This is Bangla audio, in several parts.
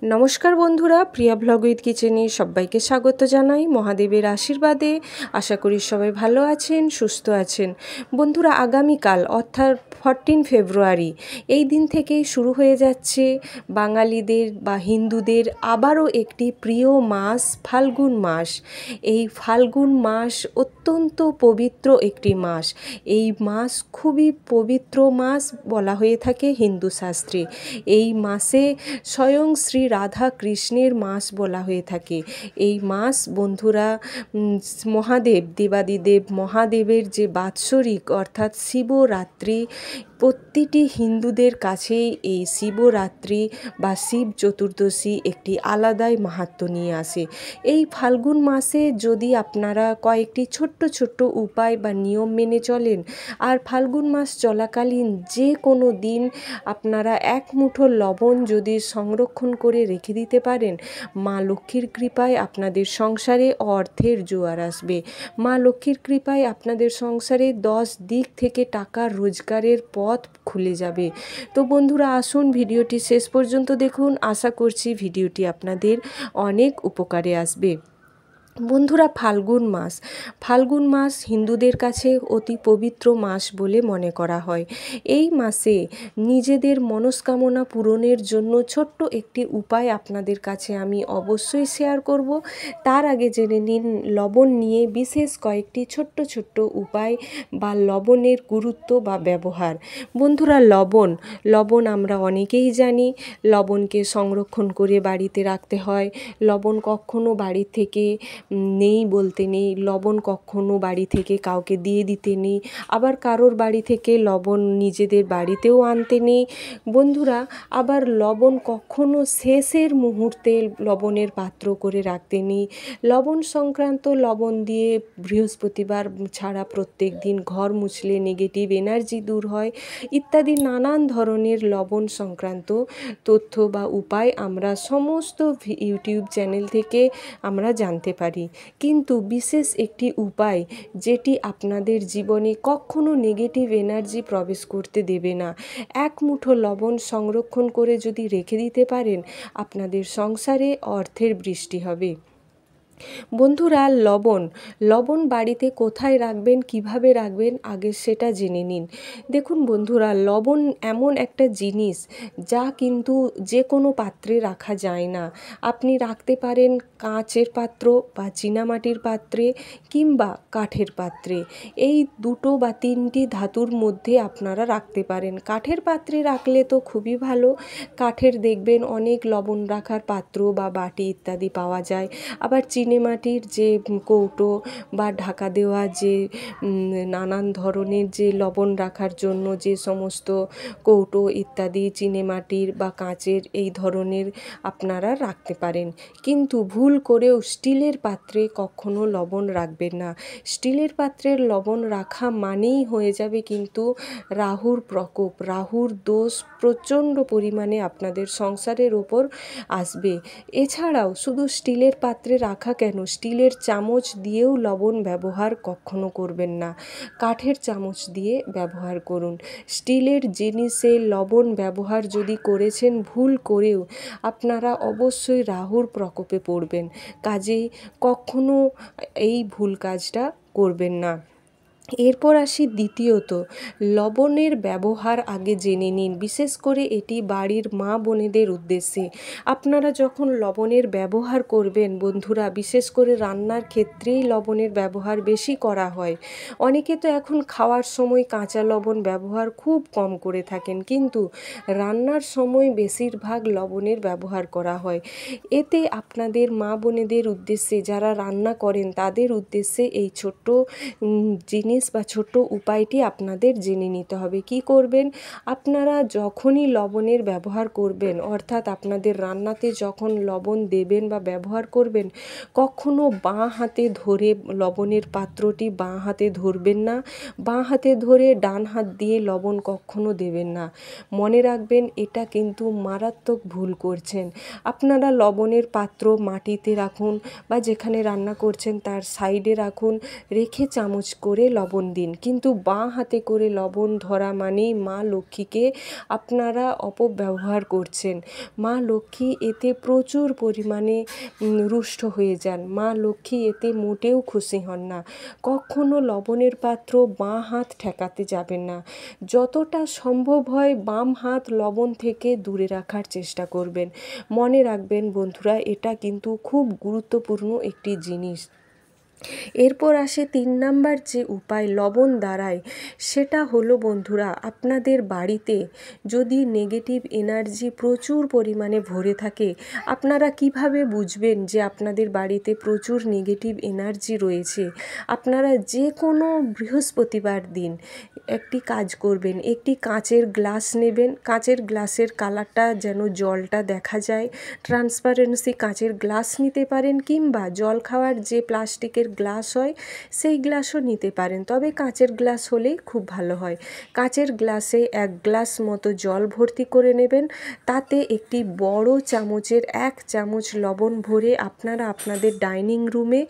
নমস্কার বন্ধুরা, প্রিয়া ব্লগ উইথ কিচেনে সবাইকে স্বাগত জানাই। মহাদেবের আশীর্বাদে আশা করি সবাই ভালো আছেন, সুস্থ আছেন। বন্ধুরা, আগামীকাল অর্থাৎ 14 ফেব্রুয়ারি এই দিন থেকেই শুরু হয়ে যাচ্ছে বাঙালিদের বা হিন্দুদের আবারও একটি প্রিয় মাস, ফাল্গুন মাস। এই ফাল্গুন মাস অত্যন্ত পবিত্র একটি মাস। এই মাস খুবই পবিত্র মাস বলা হয়ে থাকে হিন্দু শাস্ত্রে। এই মাসে স্বয়ং শ্রী রাধা কৃষ্ণের মাস বলা হয়ে থাকে। এই মাস বন্ধুরা মহাদেব, দেবাদিদেব মহাদেবের যে বাৎসরিক অর্থাৎ শিবরাত্রি, প্রতিটি হিন্দুদের কাছেই এই শিবরাত্রি বা শিব চতুর্দশী একটি আলাদাই মাহাত্ম্য নিয়ে আসে। এই ফাল্গুন মাসে যদি আপনারা কয়েকটি ছোট্ট ছোট্ট উপায় বা নিয়ম মেনে চলেন, আর ফাল্গুন মাস চলাকালীন যে কোনো দিন আপনারা এক মুঠো লবণ যদি সংরক্ষণ করে রেখে দিতে পারেন, মা লক্ষ্মীর কৃপায় আপনাদের সংসারে অর্থের জোয়ার আসবে। মা লক্ষ্মীর কৃপায় আপনাদের সংসারে 10 দিক থেকে টাকা রোজগারের পথ খুলে যাবে। তো বন্ধুরা, আসুন ভিডিওটি শেষ পর্যন্ত দেখুন। আশা করছি ভিডিওটি আপনাদের অনেক উপকারে আসবে। বন্ধুরা, ফাল্গুন মাস হিন্দুদের কাছে অতি পবিত্র মাস বলে মনে করা হয়। এই মাসে নিজেদের মনস্কামনা পূরণের জন্য ছোট্ট একটি উপায় আপনাদের কাছে আমি অবশ্যই শেয়ার করব। তার আগে জেনে নিন লবণ নিয়ে বিশেষ কয়েকটি ছোট্ট ছোট্ট উপায় বা লবণের গুরুত্ব বা ব্যবহার। বন্ধুরা, লবণ আমরা অনেকেই জানি। লবণকে সংরক্ষণ করে বাড়িতে রাখতে হয়। লবণ কখনো বাড়ি থেকে নেই বলতে নেই, লবণ কখনো বাড়ি থেকে কাউকে দিয়ে দিতে নেই, আবার কারোর বাড়ি থেকে লবণ নিজেদের বাড়িতেও আনতে নেই। বন্ধুরা, আবার লবণ কখনো শেষের মুহূর্তে লবণের পাত্র করে রাখতে নেই। লবণ সংক্রান্ত লবণ দিয়ে বৃহস্পতিবার ছাড়া প্রত্যেক দিন ঘর মুছলে নেগেটিভ এনার্জি দূর হয়, ইত্যাদি নানান ধরনের লবণ সংক্রান্ত তথ্য বা উপায় আমরা সমস্ত ইউটিউব চ্যানেল থেকে আমরা জানতে পারি। কিন্তু বিশেষ একটি উপায় যেটি আপনাদের জীবনে কখনো নেগেটিভ এনার্জি প্রবেশ করতে দেবে না। এক মুঠো লবণ সংরক্ষণ করে যদি রেখে দিতে পারেন, আপনাদের সংসারে অর্থের বৃষ্টি হবে। বন্ধুরা, লবণ বাড়িতে কোথায় রাখবেন, কিভাবে রাখবেন, আগে সেটা জেনে নিন। দেখুন বন্ধুরা, লবণ এমন একটা জিনিস যা কিন্তু যে কোনো পাত্রে রাখা যায় না। আপনি রাখতে পারেন কাঁচের পাত্র বা চীনামাটির পাত্রে কিংবা কাঠের পাত্রে। এই দুটো বা তিনটি ধাতুর মধ্যে আপনারা রাখতে পারেন। কাঠের পাত্রে রাখলে তো খুবই ভালো। কাঠের দেখবেন অনেক লবণ রাখার পাত্র বা বাটি ইত্যাদি পাওয়া যায়। আবার চিনেমাটির যে কৌটো বা ঢাকা দেওয়া যে নানান ধরনের যে লবণ রাখার জন্য যে সমস্ত কৌটো ইত্যাদি চিনেমাটির বা কাঁচের এই ধরনের আপনারা রাখতে পারেন। কিন্তু ভুল করেও স্টিলের পাত্রে কখনো লবণ রাখবেন না। স্টিলের পাত্রের লবণ রাখা মানেই হয়ে যাবে কিন্তু রাহুর প্রকোপ, রাহুর দোষ প্রচণ্ড পরিমাণে আপনাদের সংসারের ওপর আসবে। এছাড়াও শুধু স্টিলের পাত্রে রাখা কেন, স্টিলের চামচ দিয়েও লবণ ব্যবহার কখনো করবেন না। কাঠের চামচ দিয়ে ব্যবহার করুন। স্টিলের জিনিসে লবণ ব্যবহার যদি করেছেন ভুল করেও, আপনারা অবশ্যই রাহুর প্রকোপে পড়বেন। কাজেই কখনো এই ভুল কাজটা করবেন না। এরপর আসি দ্বিতীয়ত, লবণের ব্যবহার আগে জেনে নিন। বিশেষ করে এটি বাড়ির মা বোনেদের উদ্দেশ্যে। আপনারা যখন লবণের ব্যবহার করবেন বন্ধুরা, বিশেষ করে রান্নার ক্ষেত্রেই লবণের ব্যবহার বেশি করা হয়। অনেকে তো এখন খাওয়ার সময় কাঁচা লবণ ব্যবহার খুব কম করে থাকেন, কিন্তু রান্নার সময় বেশিরভাগ লবণের ব্যবহার করা হয়। এতে আপনাদের মা বোনেদের উদ্দেশ্যে, যারা রান্না করেন তাদের উদ্দেশ্যে এই ছোট্ট জিনিস বা ছোট্ট উপায়টি আপনাদের জেনে নিতে হবে। কি করবেন, আপনারা যখনই লবণের ব্যবহার করবেন, অর্থাৎ আপনাদের রান্নাতে যখন লবণ দেবেন বা ব্যবহার করবেন, কখনো বাঁ হাতে ধরে লবণের পাত্রটি বাঁ হাতে ধরবেন না। বাঁ হাতে ধরে ডান হাত দিয়ে লবণ কখনো দেবেন না। মনে রাখবেন, এটা কিন্তু মারাত্মক ভুল করছেন। আপনারা লবণের পাত্র মাটিতে রাখুন বা যেখানে রান্না করছেন তার সাইডে রাখুন, রেখে চামচ করে লবণ দিন, কিন্তু বাঁ হাতে করে লবণ ধরা মানেই মা লক্ষ্মীকে আপনারা অপব্যবহার করছেন। মা লক্ষ্মী এতে প্রচুর পরিমাণে রুষ্ট হয়ে যান। মা লক্ষ্মী এতে মোটেও খুশি হন না। কখনো লবণের পাত্র বাঁ হাত ঠেকাতে যাবেন না। যতটা সম্ভব হয় বাম হাত লবণ থেকে দূরে রাখার চেষ্টা করবেন। মনে রাখবেন বন্ধুরা, এটা কিন্তু খুব গুরুত্বপূর্ণ একটি জিনিস। এরপর আসে 3 নাম্বার যে উপায় লবণ দ্বারায়, সেটা হলো বন্ধুরা, আপনাদের বাড়িতে যদি নেগেটিভ এনার্জি প্রচুর পরিমাণে ভরে থাকে, আপনারা কিভাবে বুঝবেন যে আপনাদের বাড়িতে প্রচুর নেগেটিভ এনার্জি রয়েছে? আপনারা যে কোনো বৃহস্পতিবার দিন একটি কাজ করবেন, একটি কাঁচের গ্লাস নেবেন। কাঁচের গ্লাসের কালারটা যেন জলটা দেখা যায়, ট্রান্সপারেন্সি কাঁচের গ্লাস নিতে পারেন, কিংবা জল খাওয়ার যে প্লাস্টিকের গ্লাস হয় সেই গ্লাসও নিতে পারেন, তবে কাঁচের গ্লাস হলেই খুব ভালো হয়। কাঁচের গ্লাসে 1 গ্লাস মতো জল ভর্তি করে নেবেন। তাতে একটি বড় চামচের 1 চামচ লবণ ভরে আপনারা আপনাদের ডাইনিং রুমে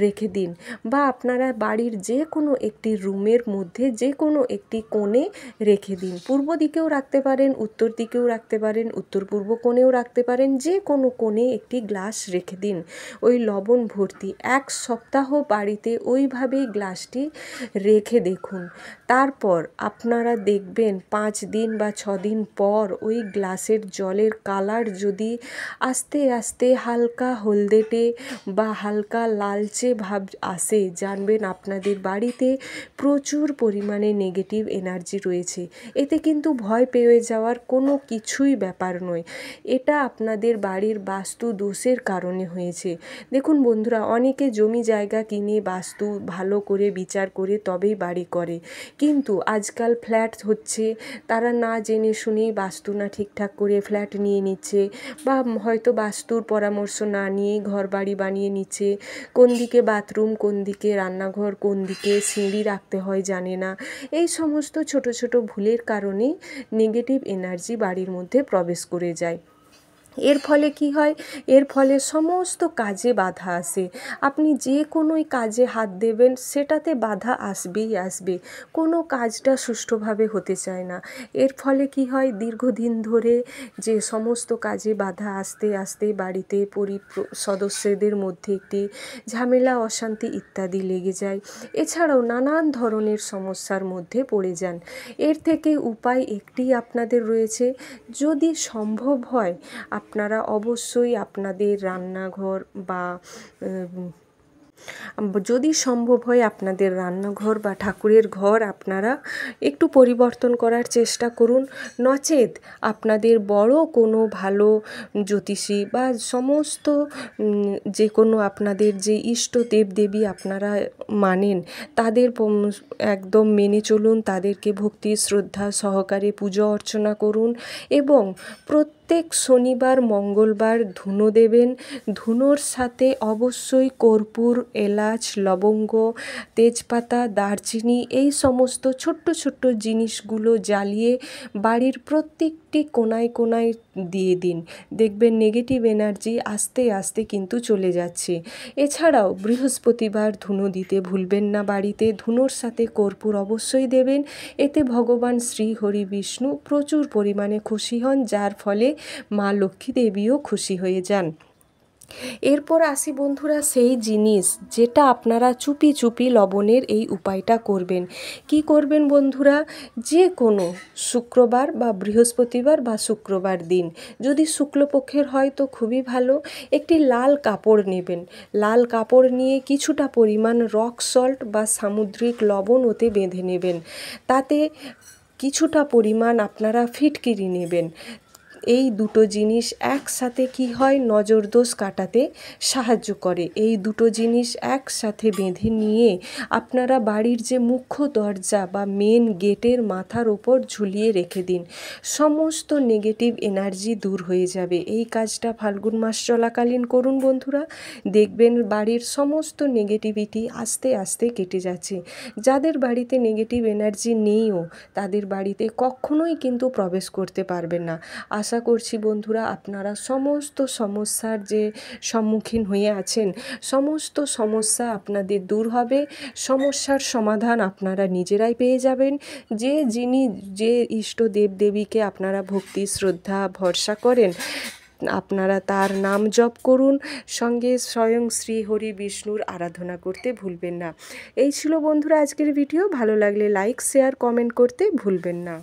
রেখে দিন, বা আপনারা বাড়ির যে কোনো একটি রুমের মধ্যে যে কোনো একটি কোণে রেখে দিন। পূর্ব দিকেও রাখতে পারেন, উত্তর দিকেও রাখতে পারেন, উত্তর পূর্ব কোণেও রাখতে পারেন, যে কোনো কোণে একটি গ্লাস রেখে দিন ওই লবণ ভর্তি। 1 সপ্তাহ বাড়িতে ওইভাবেই গ্লাসটি রেখে দেখুন। তারপর আপনারা দেখবেন 5 দিন বা 6 দিন পর ওই গ্লাসের জলের কালার যদি আস্তে আস্তে হালকা হলদেটে বা হালকা লালচে ভাব আসে, জানবেন আপনাদের বাড়িতে প্রচুর পরিমাণে নেগেটিভ এনার্জি রয়েছে। এতে কিন্তু ভয় পেয়ে যাওয়ার কোনো কিছুই ব্যাপার নয়। এটা আপনাদের বাড়ির বাস্তু দোষের কারণে হয়েছে। দেখুন বন্ধুরা, অনেকে জমি জায়গা কিনে বাস্তু ভালো করে বিচার করে তবেই বাড়ি করে, কিন্তু আজকাল ফ্ল্যাট হচ্ছে, তারা না জেনে শুনেই বাস্তু না ঠিকঠাক করে ফ্ল্যাট নিয়ে নিচ্ছে, বা হয়তো বাস্তুর পরামর্শ না নিয়েই ঘর বাড়ি বানিয়ে নিচ্ছে। কোন দিকে বাথরুম, কোন দিকে রান্নাঘর, কোন দিকে সিঁড়ি রাখতে হয় জানে না। এই সমস্ত ছোট ছোট ভুলের কারণেই নেগেটিভ এনার্জি বাড়ির মধ্যে প্রবেশ করে যায়। এর ফলে কি হয়? এর ফলে সমস্ত কাজে বাধা আসে। আপনি যে কোনোই কাজে হাত দেবেন সেটাতে বাধা আসবেই আসবে। কোনো কাজটা সুষ্ঠুভাবে হতে চায় না। এর ফলে কি হয়? দীর্ঘদিন ধরে যে সমস্ত কাজে বাধা আসতে আসতে বাড়িতে সদস্যদের মধ্যে একটি ঝামেলা, অশান্তি ইত্যাদি লেগে যায়। এছাড়াও নানান ধরনের সমস্যার মধ্যে পড়ে যান। এর থেকে উপায় একটি আপনাদের রয়েছে। যদি সম্ভব হয় আপনারা অবশ্যই আপনাদের রান্নাঘর বা যদি সম্ভব হয় আপনাদের রান্নাঘর বা ঠাকুরের ঘর আপনারা একটু পরিবর্তন করার চেষ্টা করুন। নচেৎ আপনাদের বড় কোনো ভালো জ্যোতিষী বা সমস্ত যে কোনো আপনাদের যে ইষ্ট দেবদেবী আপনারা মানেন তাদের একদম মেনে চলুন, তাদেরকে ভক্তি শ্রদ্ধা সহকারে পুজো অর্চনা করুন, এবং প্রত্যেক শনিবার মঙ্গলবার ধুনো দেবেন। ধুনোর সাথে অবশ্যই কর্পূর, এলাচ, লবঙ্গ, তেজপাতা, দারচিনি এই সমস্ত ছোট্ট ছোট্ট জিনিসগুলো জ্বালিয়ে বাড়ির প্রত্যেকটি কোণায় কোণায় দিয়ে দিন। দেখবেন নেগেটিভ এনার্জি আস্তে আস্তে কিন্তু চলে যাচ্ছে। এছাড়াও বৃহস্পতিবার ধুনো দিতে ভুলবেন না বাড়িতে। ধুনোর সাথে কর্পূর অবশ্যই দেবেন। এতে ভগবান শ্রী হরি বিষ্ণু প্রচুর পরিমাণে খুশি হন, যার ফলে মা লক্ষ্মী দেবীও খুশি হয়ে যান। এরপর আসি বন্ধুরা সেই জিনিস যেটা আপনারা চুপি চুপি লবণের এই উপায়টা করবেন। কি করবেন বন্ধুরা? যে কোনো শুক্রবার বা বৃহস্পতিবার বা শুক্রবার দিন, যদি শুক্লপক্ষের হয় তো খুবই ভালো, একটি লাল কাপড় নেবেন। লাল কাপড় নিয়ে কিছুটা পরিমাণ রক সল্ট বা সামুদ্রিক লবণ ওতে বেঁধে নেবেন। তাতে কিছুটা পরিমাণ আপনারা ফিটকিরি নেবেন। এই দুটো জিনিস একসাথে কি হয়? নজর দোষ কাটাতে সাহায্য করে। এই দুটো জিনিস একসাথে বেঁধে নিয়ে আপনারা বাড়ির যে মুখ্য দরজা বা মেন গেটের মাথার ওপর ঝুলিয়ে রেখে দিন। সমস্ত নেগেটিভ এনার্জি দূর হয়ে যাবে। এই কাজটা ফাল্গুন মাস চলাকালীন করুন বন্ধুরা, দেখবেন বাড়ির সমস্ত নেগেটিভিটি আস্তে আস্তে কেটে যাচ্ছে। যাদের বাড়িতে নেগেটিভ এনার্জি নেইও তাদের বাড়িতে কখনোই কিন্তু প্রবেশ করতে পারবেন না। আর আশা করছি বন্ধুরা আপনারা সমস্ত সমস্যার যে সম্মুখীন হয়ে আছেন সমস্ত সমস্যা আপনাদের দূর হবে, সমস্যার সমাধান আপনারা নিজেরাই পেয়ে যাবেন। যে ইষ্ট দেবদেবীকে আপনারা ভক্তি শ্রদ্ধা ভরসা করেন আপনারা তার নাম জপ করুন, সঙ্গে স্বয়ং শ্রী হরি বিষ্ণুর আরাধনা করতে ভুলবেন না। এই ছিল বন্ধুরা আজকের ভিডিও। ভালো লাগলে লাইক শেয়ার কমেন্ট করতে ভুলবেন না।